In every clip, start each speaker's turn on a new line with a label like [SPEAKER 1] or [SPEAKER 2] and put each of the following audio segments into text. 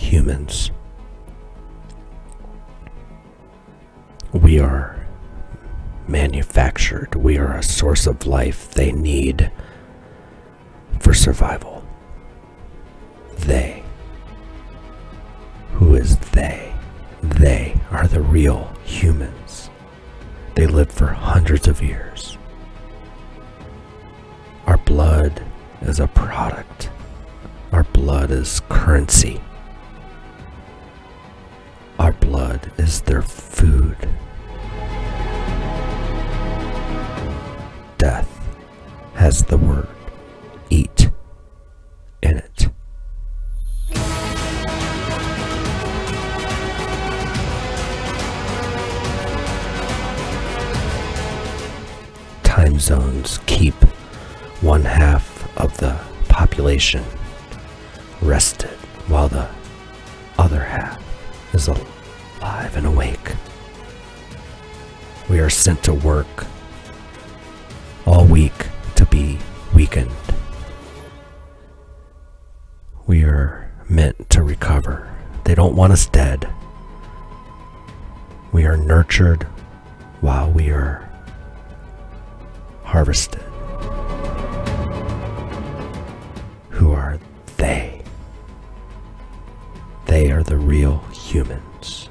[SPEAKER 1] humans. We are manufactured. We are a source of life they need for survival. They. Who is they? They are the real humans. They lived for hundreds of years. Our blood is a product. Our blood is currency. Our blood is their food. Death has the word eat in it. Time zones keep one half of the population rested while the other half is alive and awake. We are sent to work all week to be weakened. We are meant to recover. They don't want us dead. We are nurtured while we are harvested. Who are they? They are the real humans.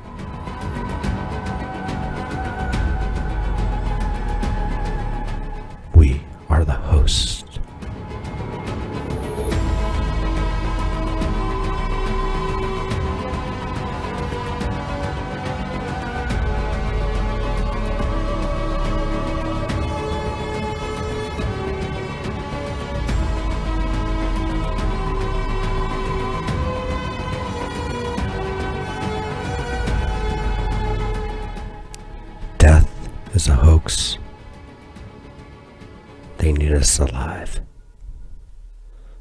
[SPEAKER 1] We are the host. Death is a hoax. They need us alive.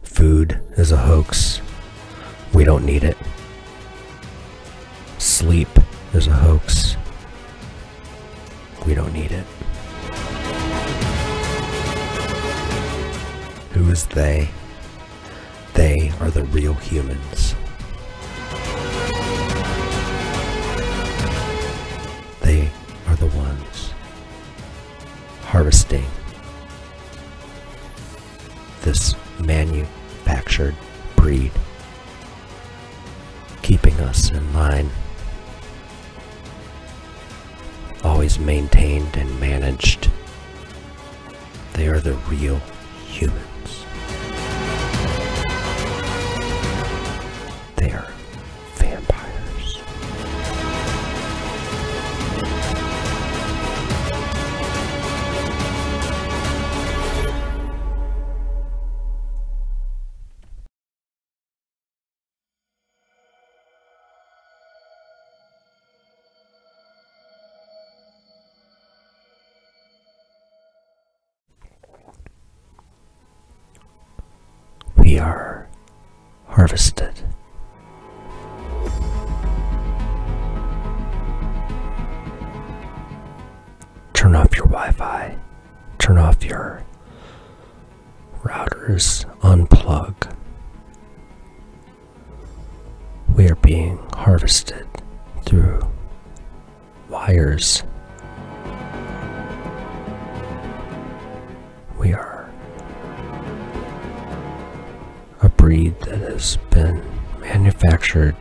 [SPEAKER 1] Food is a hoax. We don't need it. Sleep is a hoax. We don't need it. Who is they? They are the real humans. They are the ones harvesting this manufactured breed, keeping us in line, always maintained and managed. They are the real humans. They are vampires. We are harvested. Turn off your Wi-Fi. Turn off your routers. Unplug. We are being harvested through wires. We are a breed that has been manufactured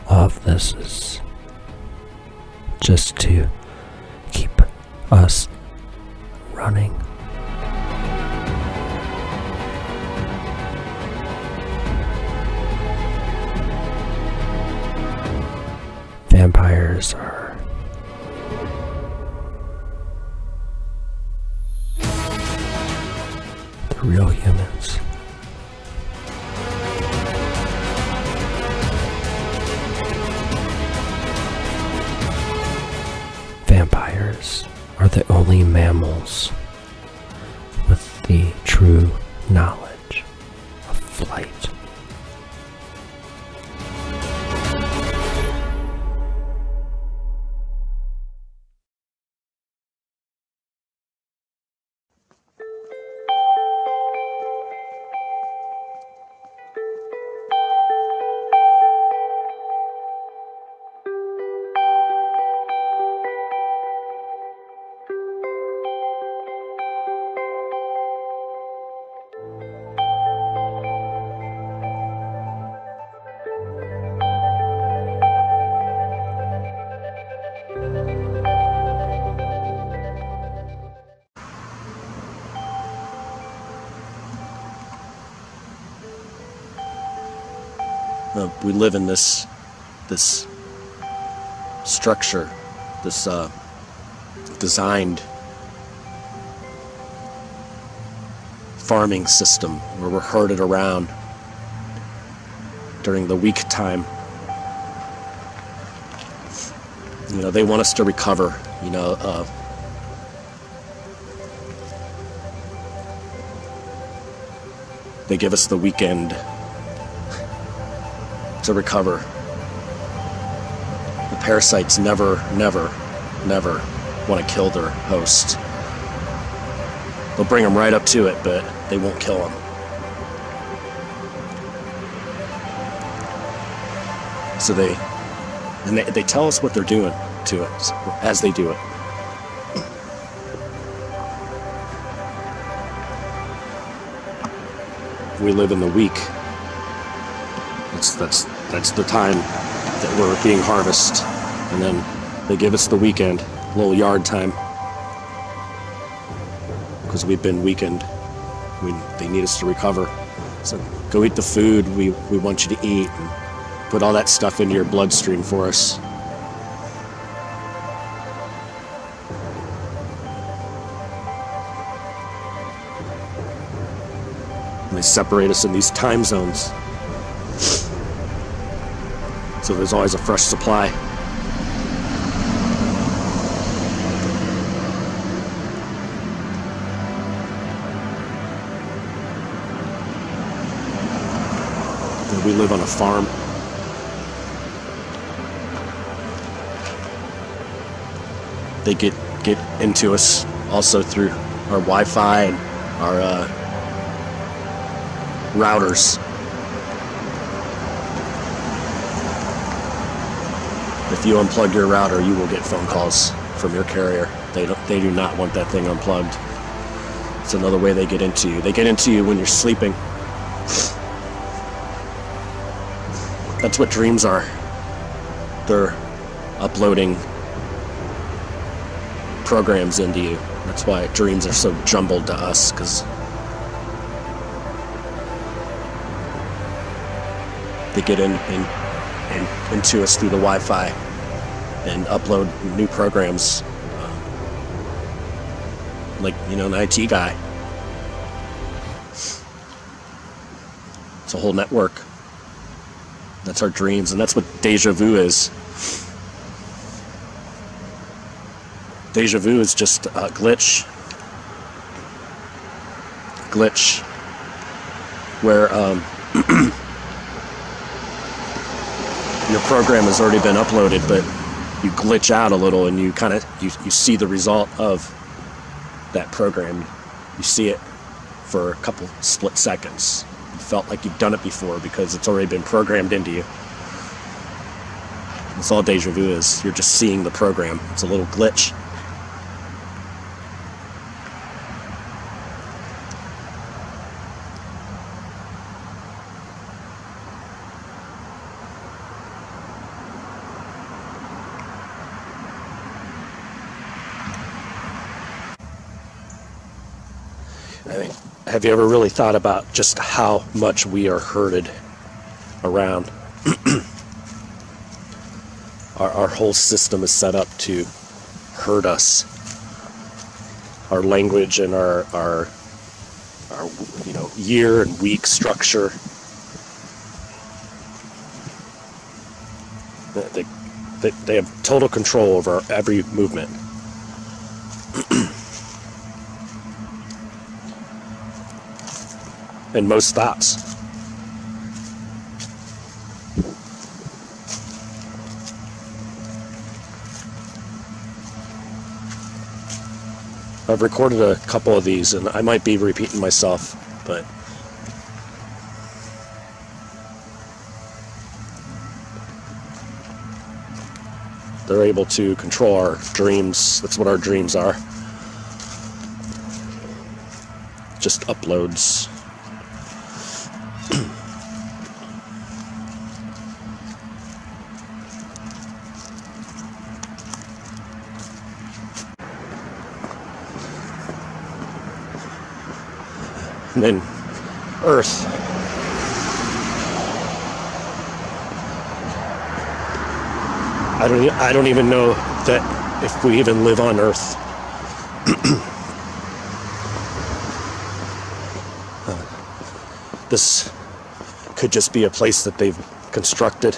[SPEAKER 1] all of this is just to keep us running. Vampires are the real humans. Vampires are the only mammals with the true knowledge of flight.
[SPEAKER 2] We live in this structure, this designed farming system where we're herded around during the weak time. You know, they want us to recover, you know, they give us the weekend to recover. The parasites never want to kill their host. They'll bring them right up to it, but they won't kill them. So they tell us what they're doing to it as they do it. We live in the week. That's the time that we're being harvested, and then they give us the weekend, a little yard time, because we've been weakened. They need us to recover. So go eat the food we want you to eat, and put all that stuff into your bloodstream for us. And they separate us in these time zones, so there's always a fresh supply. And we live on a farm. They get into us also through our Wi-Fi and our routers. If you unplug your router, you will get phone calls from your carrier. They do not want that thing unplugged. It's another way they get into you. They get into you when you're sleeping. That's what dreams are. They're uploading programs into you. That's why dreams are so jumbled to us, because they get into us through the Wi-Fi and upload new programs, like, you know, an IT guy. It's a whole network. That's our dreams, and that's what deja vu is. Deja vu is just a glitch where your program has already been uploaded, but you glitch out a little, and you you see the result of that program. You see it for a couple split seconds. You felt like you've done it before because it's already been programmed into you. That's all deja vu is. You're just seeing the program. It's a little glitch. I mean, have you ever really thought about just how much we are herded around? Our whole system is set up to herd us. Our language and our you know, year and week structure. They have total control over every movement. And most thoughts. I've recorded a couple of these, and I might be repeating myself, but they're able to control our dreams. That's what our dreams are. Just uploads. And then Earth. I don't even know that if we even live on Earth. This could just be a place that they've constructed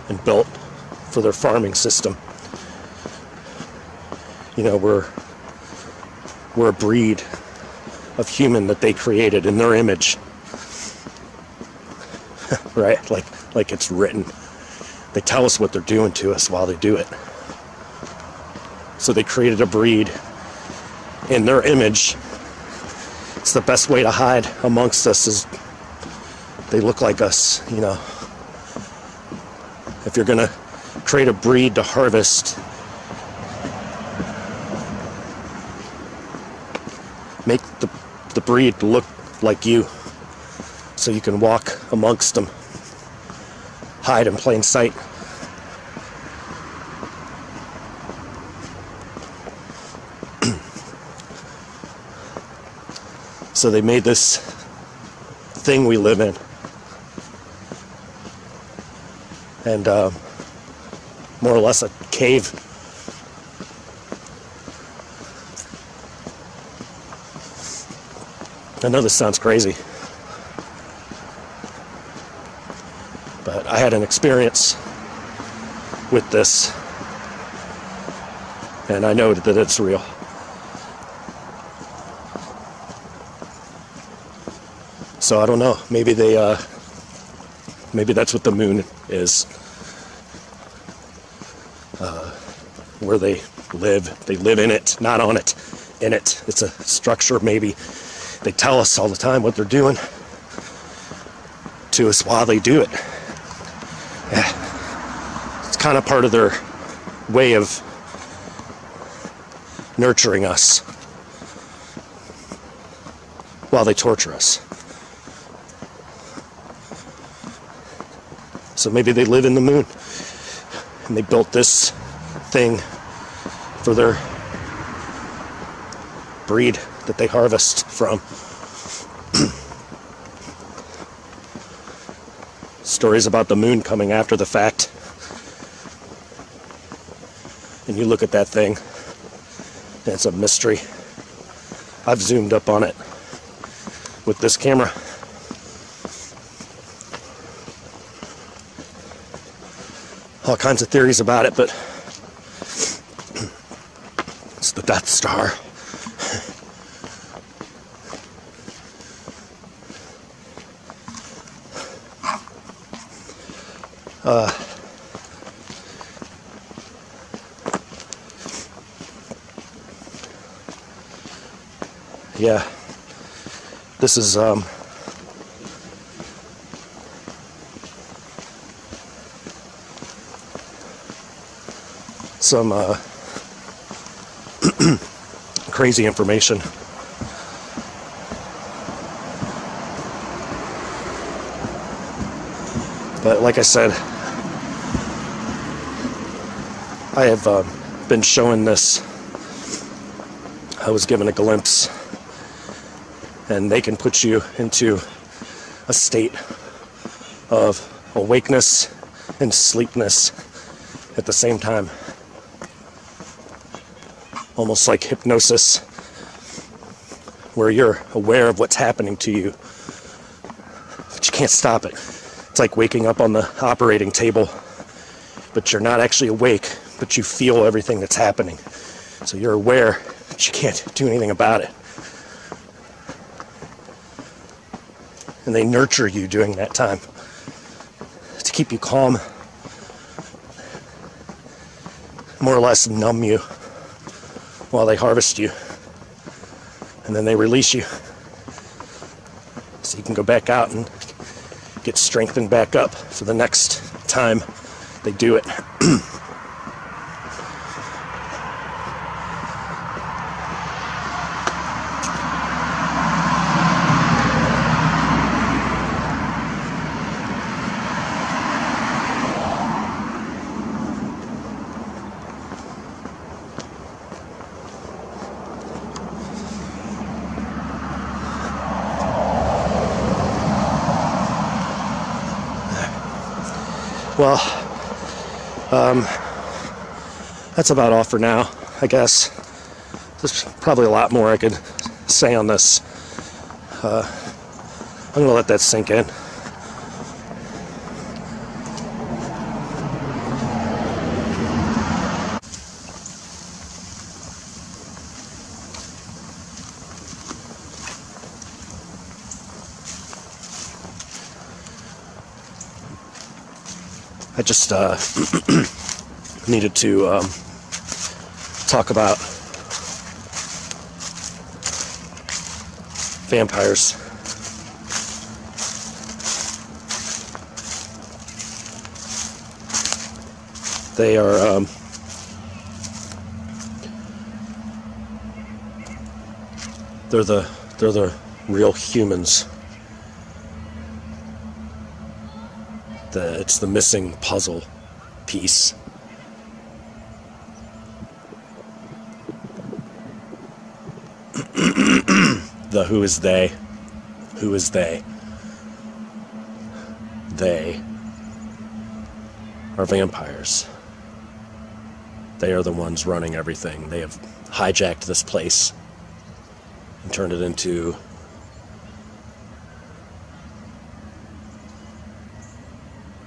[SPEAKER 2] and built for their farming system. You know, we're a breed of human that they created in their image. Right? Like it's written. They tell us what they're doing to us while they do it. So they created a breed in their image. It's the best way to hide amongst us is they look like us, you know. If you're gonna create a breed to harvest, make the breed look like you so you can walk amongst them, hide in plain sight. So they made this thing we live in, and more or less a cave. I know this sounds crazy, but I had an experience with this, and I know that it's real. So I don't know, maybe maybe that's what the moon is, where they live in it, not on it, in it. It's a structure. Maybe they tell us all the time what they're doing to us while they do it. Yeah. It's kind of part of their way of nurturing us while they torture us. So maybe they live in the moon, and they built this thing for their breed that they harvest from. Stories about the moon coming after the fact. And you look at that thing, and it's a mystery. I've zoomed up on it with this camera. All kinds of theories about it, but it's the Death Star. Yeah, this is some crazy information. But like I said, I have been showing this. I was given a glimpse, and they can put you into a state of awakeness and sleepness at the same time. Almost like hypnosis, where you're aware of what's happening to you, but you can't stop it. It's like waking up on the operating table, but you're not actually awake, but you feel everything that's happening. So you're aware, but you can't do anything about it. And they nurture you during that time to keep you calm, more or less numb you while they harvest you, and then they release you so you can go back out and get strengthened back up for the next time they do it. Well, That's about all for now, I guess. There's probably a lot more I could say on this. I'm gonna let that sink in. I just needed to talk about vampires. They are they're the real humans. It's the missing puzzle piece. The who is they? Who is they? They are vampires. They are the ones running everything. They have hijacked this place and turned it into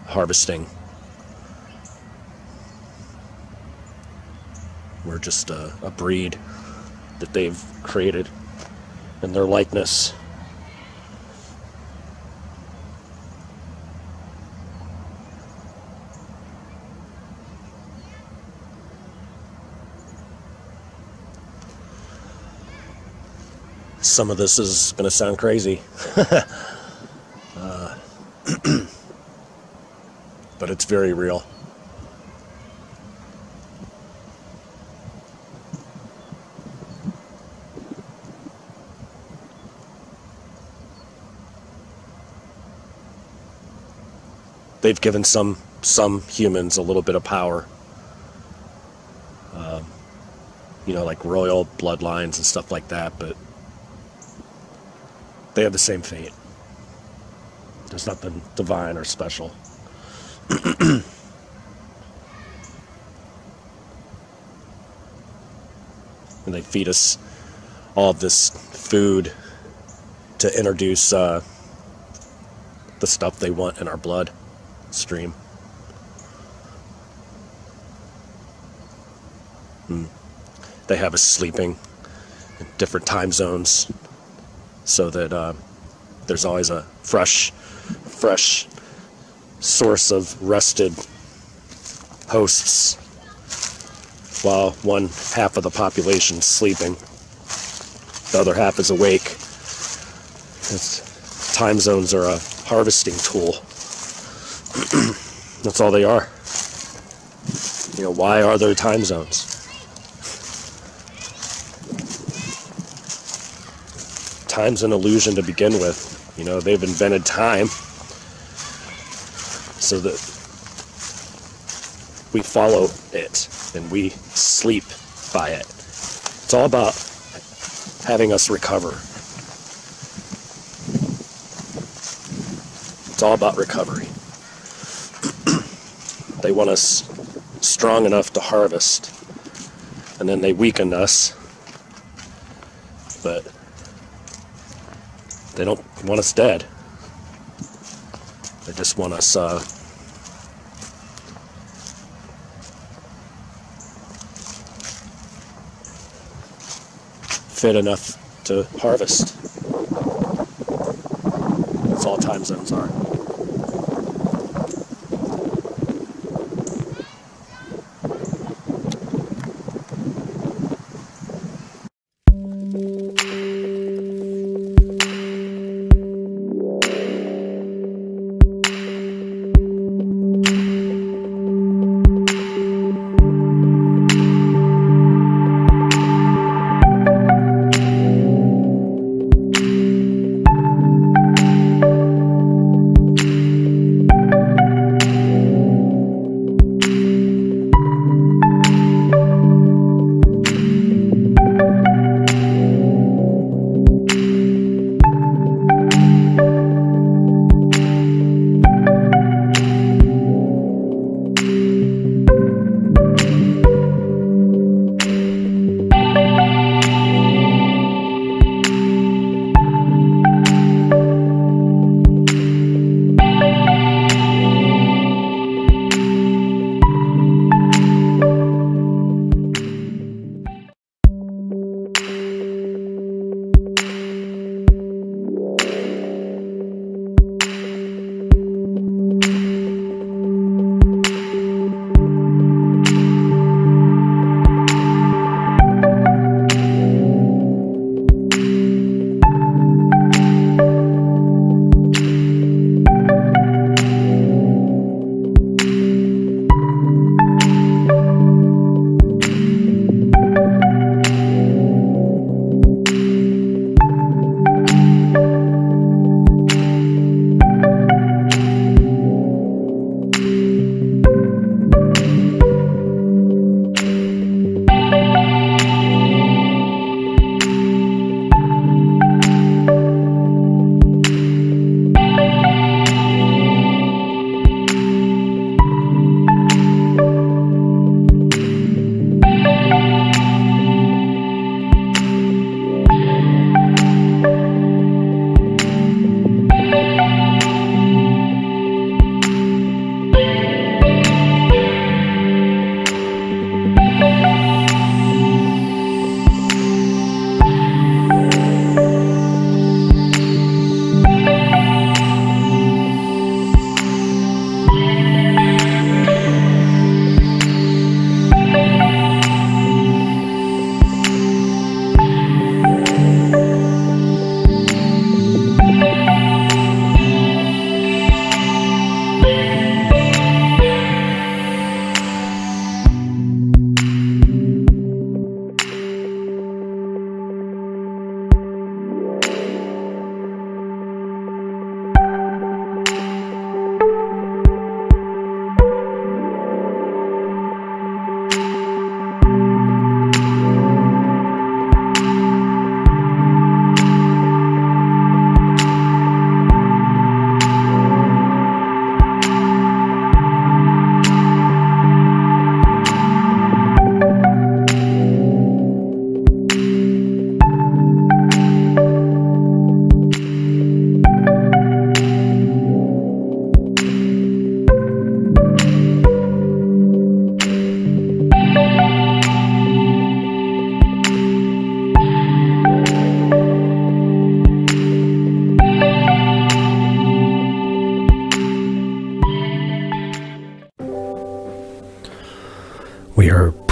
[SPEAKER 2] harvesting. We're just a breed that they've created in their likeness. Some of this is going to sound crazy. But it's very real. They've given some humans a little bit of power. You know, like royal bloodlines and stuff like that, but they have the same fate. There's nothing divine or special. And they feed us all of this food to introduce the stuff they want in our blood stream. They have us sleeping in different time zones so that there's always a fresh source of rested hosts while one half of the population is sleeping. The other half is awake. Time zones are a harvesting tool. That's all they are. You know, why are there time zones? Time's an illusion to begin with. You know, they've invented time so that we follow it and we sleep by it. It's all about having us recover. It's all about recovery. They want us strong enough to harvest, and then they weaken us, but they don't want us dead. They just want us fit enough to harvest. That's all time zones are.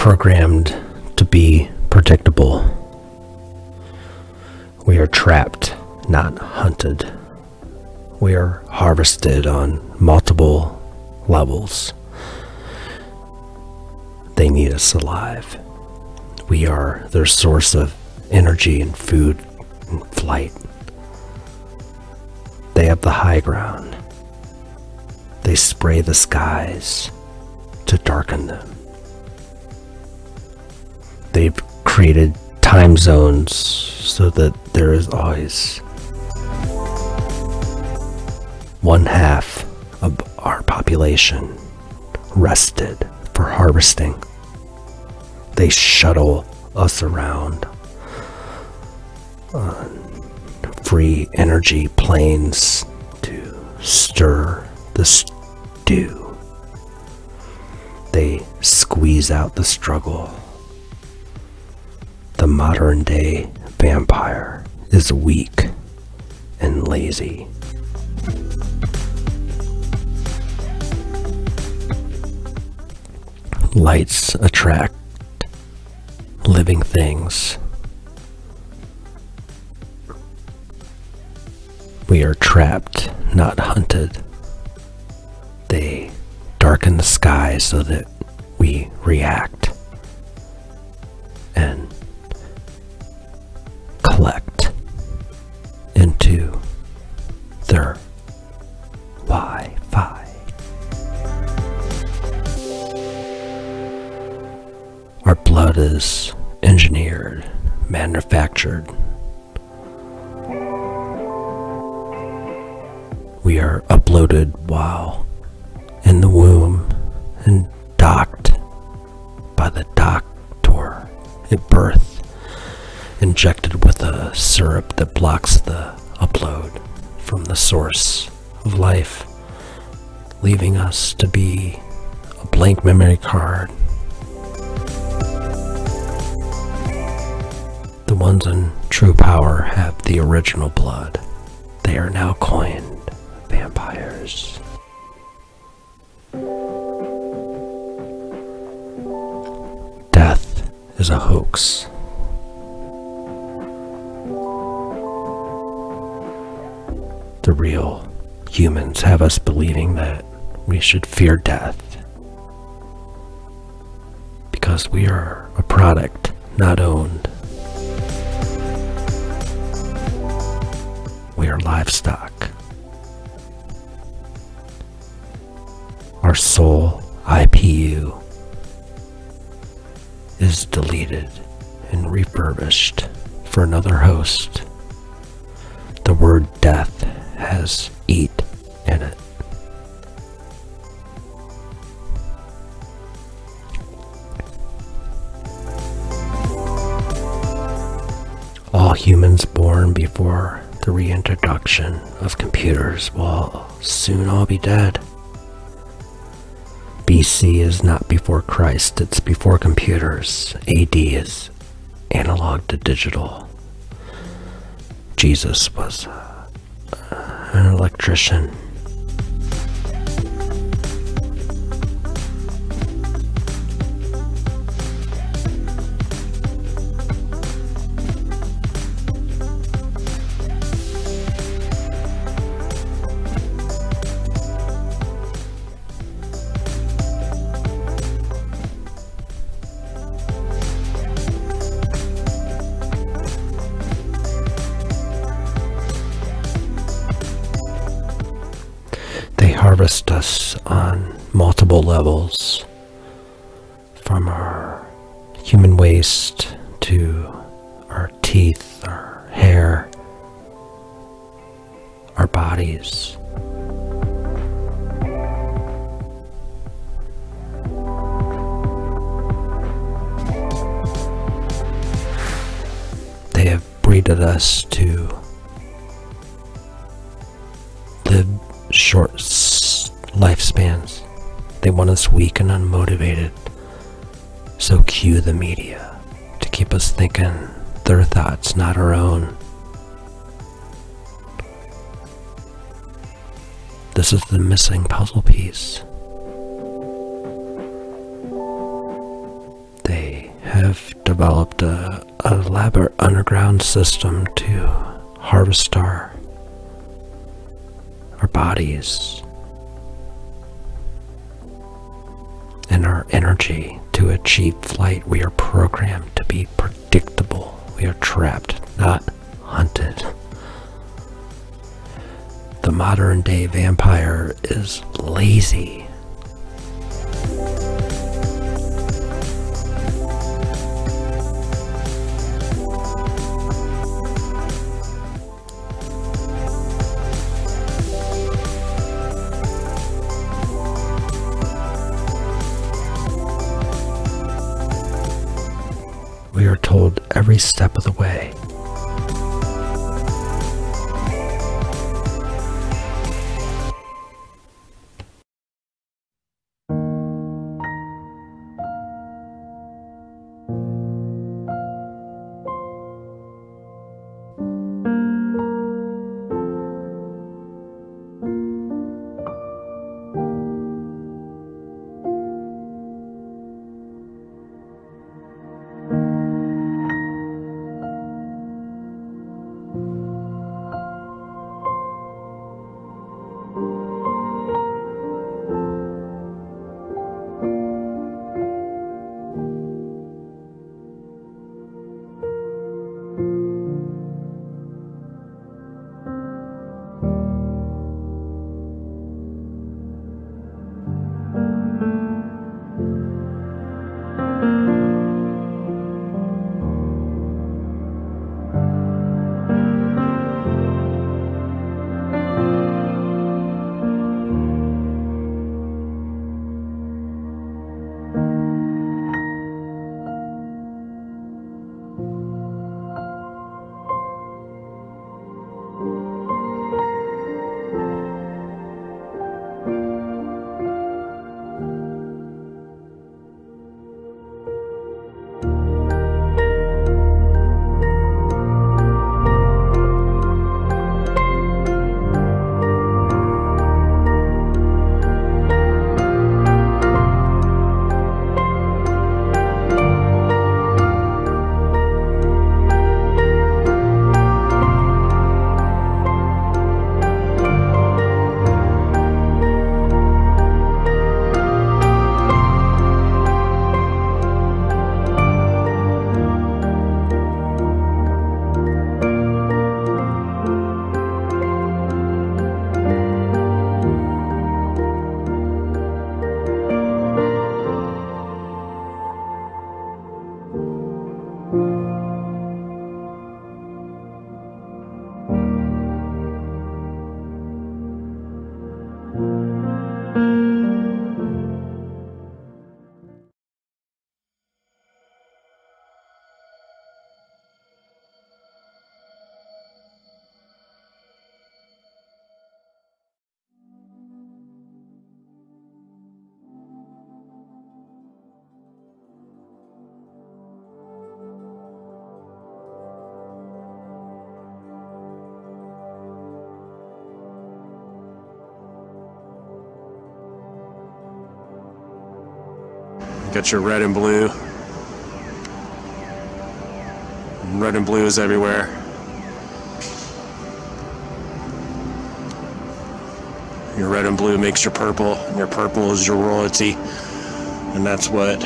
[SPEAKER 1] programmed to be predictable. We are trapped, not hunted. We are harvested on multiple levels. They need us alive. We are their source of energy and food and flight. They have the high ground. They spray the skies to darken them. They've created time zones so that there is always one half of our population rested for harvesting. They shuttle us around on free energy planes to stir the stew. They squeeze out the struggle. The modern day vampire is weak and lazy. Lights attract living things. We are trapped, not hunted. They darken the sky so that we react and collect into their Wi-Fi. Our blood is engineered, manufactured. We are uploaded while in the womb and docked by the doctor at birth, injected with a syrup that blocks the upload from the source of life, leaving us to be a blank memory card. The ones in true power have the original blood. They are now coined vampires. Death is a hoax. The real humans have us believing that we should fear death because we are a product, not owned. We are livestock. Our soul IPU is deleted and refurbished for another host. The word death has eat in it. All humans born before the reintroduction of computers will soon all be dead. BC is not before Christ, it's before computers. AD is analog to digital. Jesus was an electrician. Harvest us on multiple levels, from our human waste to our teeth, our hair, our bodies. They have breeded us to live short lifespans. They want us weak and unmotivated. So cue the media to keep us thinking their thoughts, not our own. This is the missing puzzle piece. They developed a elaborate underground system to harvest our bodies and our energy to achieve flight. We are programmed to be predictable. We are trapped, not hunted. The modern day vampire is lazy. We are told every step of the way.
[SPEAKER 2] Got your red and blue. Red and blue is everywhere. Your red and blue makes your purple, and your purple is your royalty. And that's what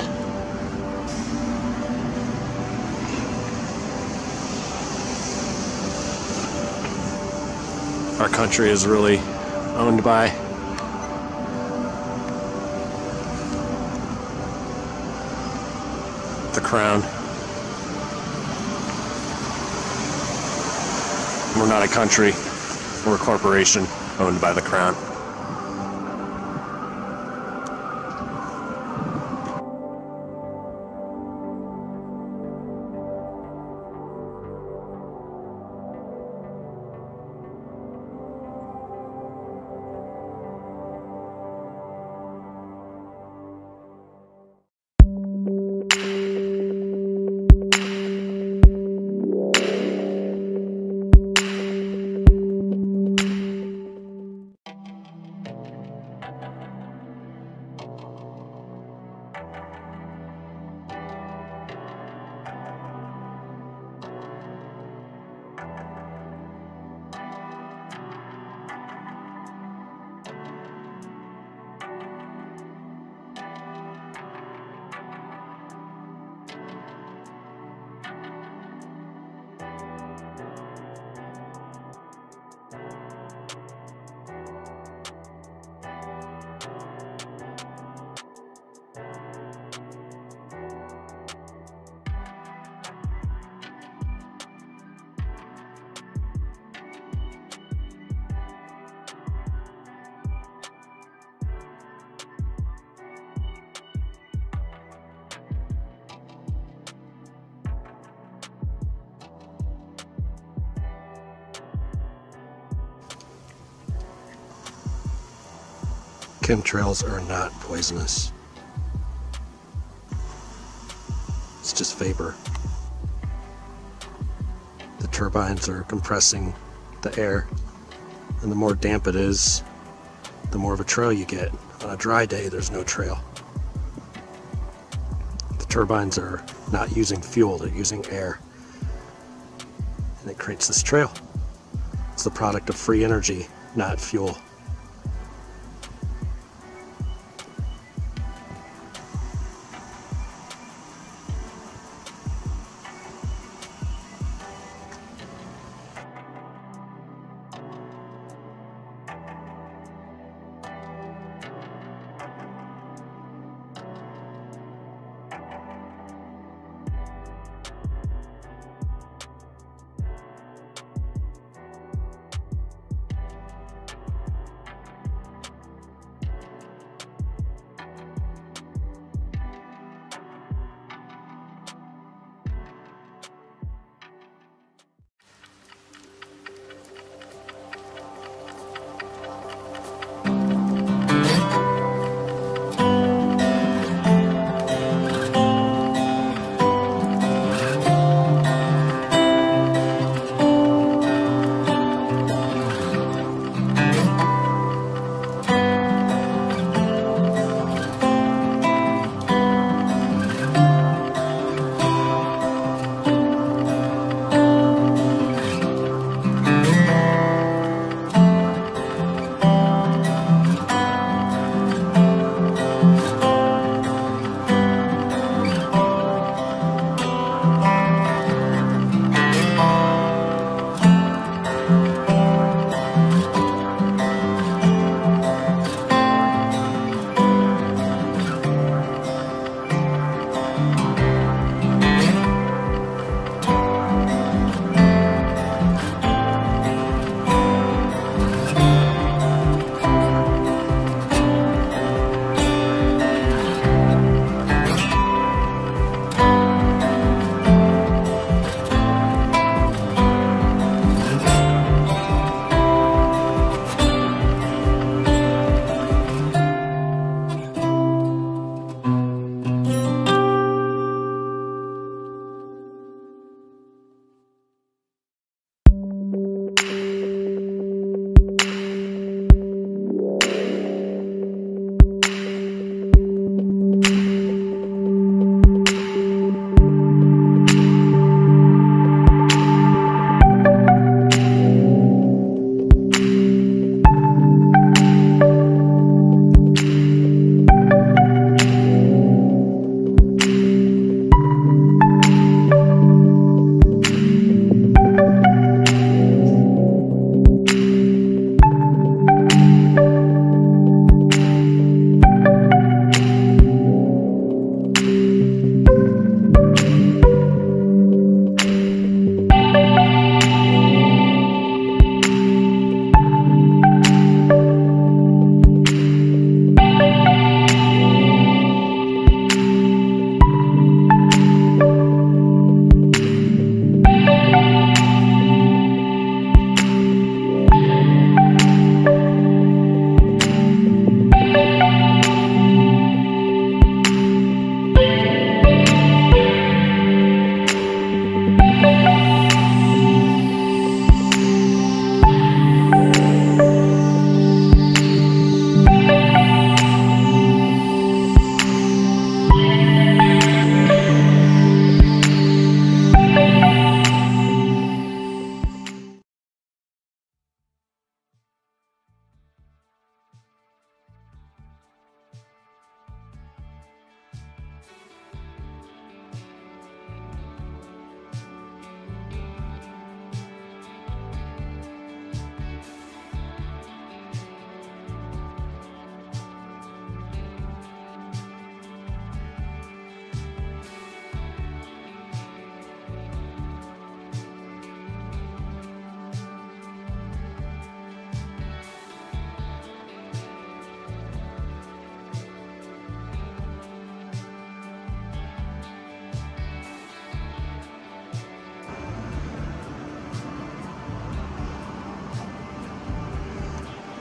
[SPEAKER 2] our country is really owned by. The crown. We're not a country, we're a corporation owned by the crown. Chemtrails are not poisonous. It's just vapor. The turbines are compressing the air, and the more damp it is, the more of a trail you get. On a dry day, there's no trail. The turbines are not using fuel, they're using air. And it creates this trail. It's the product of free energy, not fuel.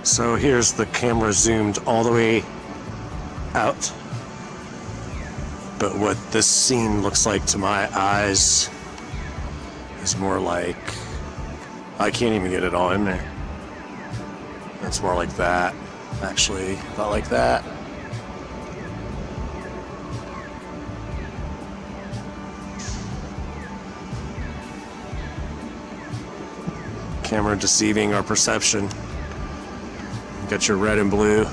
[SPEAKER 2] So here's the camera zoomed all the way out. But what this scene looks like to my eyes is more like, I can't even get it all in there. It's more like that, actually, about like that. Camera deceiving our perception. You got your red and blue.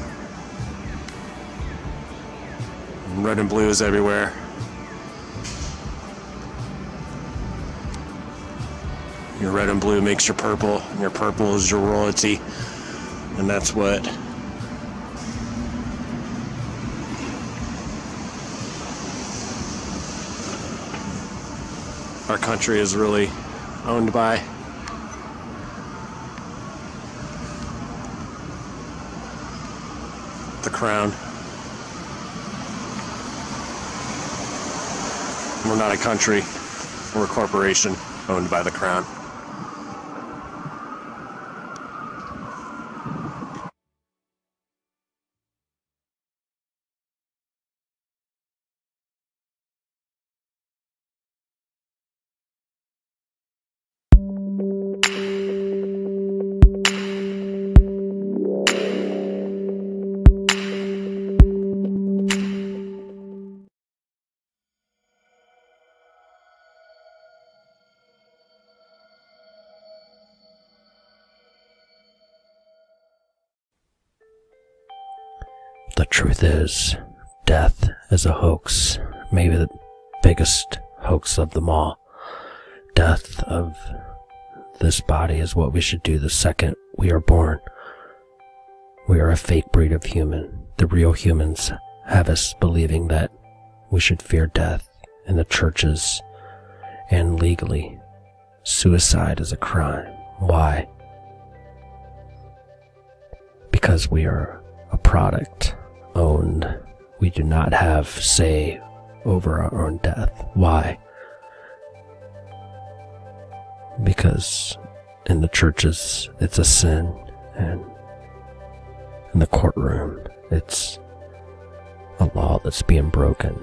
[SPEAKER 2] And red and blue is everywhere. Your red and blue makes your purple, and your purple is your royalty. And that's what our country is really owned by. The crown. We're not a country, we're a corporation owned by the crown.
[SPEAKER 1] The truth is, death is a hoax, maybe the biggest hoax of them all. Death of this body is what we should do the second we are born. We are a fake breed of human. The real humans have us believing that we should fear death in the churches and legally. Suicide is a crime. Why? Because we are a product owned. We do not have say over our own death. Why? Because in the churches it's a sin, and in the courtroom it's a law that's being broken,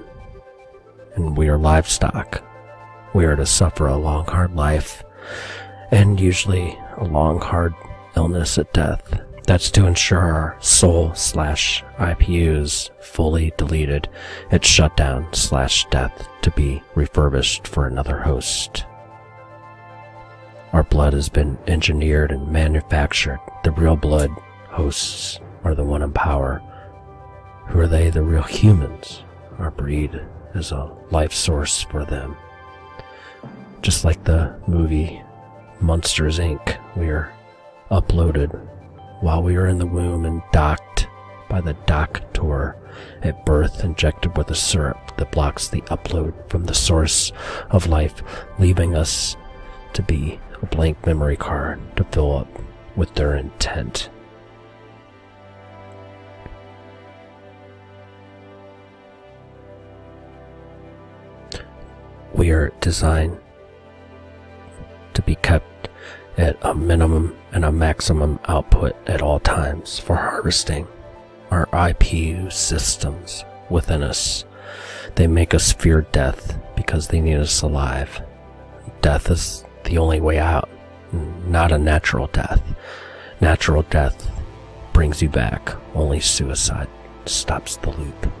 [SPEAKER 1] and we are livestock. We are to suffer a long, hard life, and usually a long, hard illness at death. That's to ensure our soul/IPU is fully deleted. It's shut down /death to be refurbished for another host. Our blood has been engineered and manufactured. The real blood hosts are the one in power. Who are they? The real humans. Our breed is a life source for them. Just like the movie Monsters, Inc., we are uploaded while we are in the womb and docked by the doctor at birth, injected with a syrup that blocks the upload from the source of life, leaving us to be a blank memory card to fill up with their intent. We are designed to be kept at a minimum and a maximum output at all times for harvesting our IPU systems within us. They make us fear death because they need us alive. Death is the only way out, not a natural death. Natural death brings you back. Only suicide stops the loop.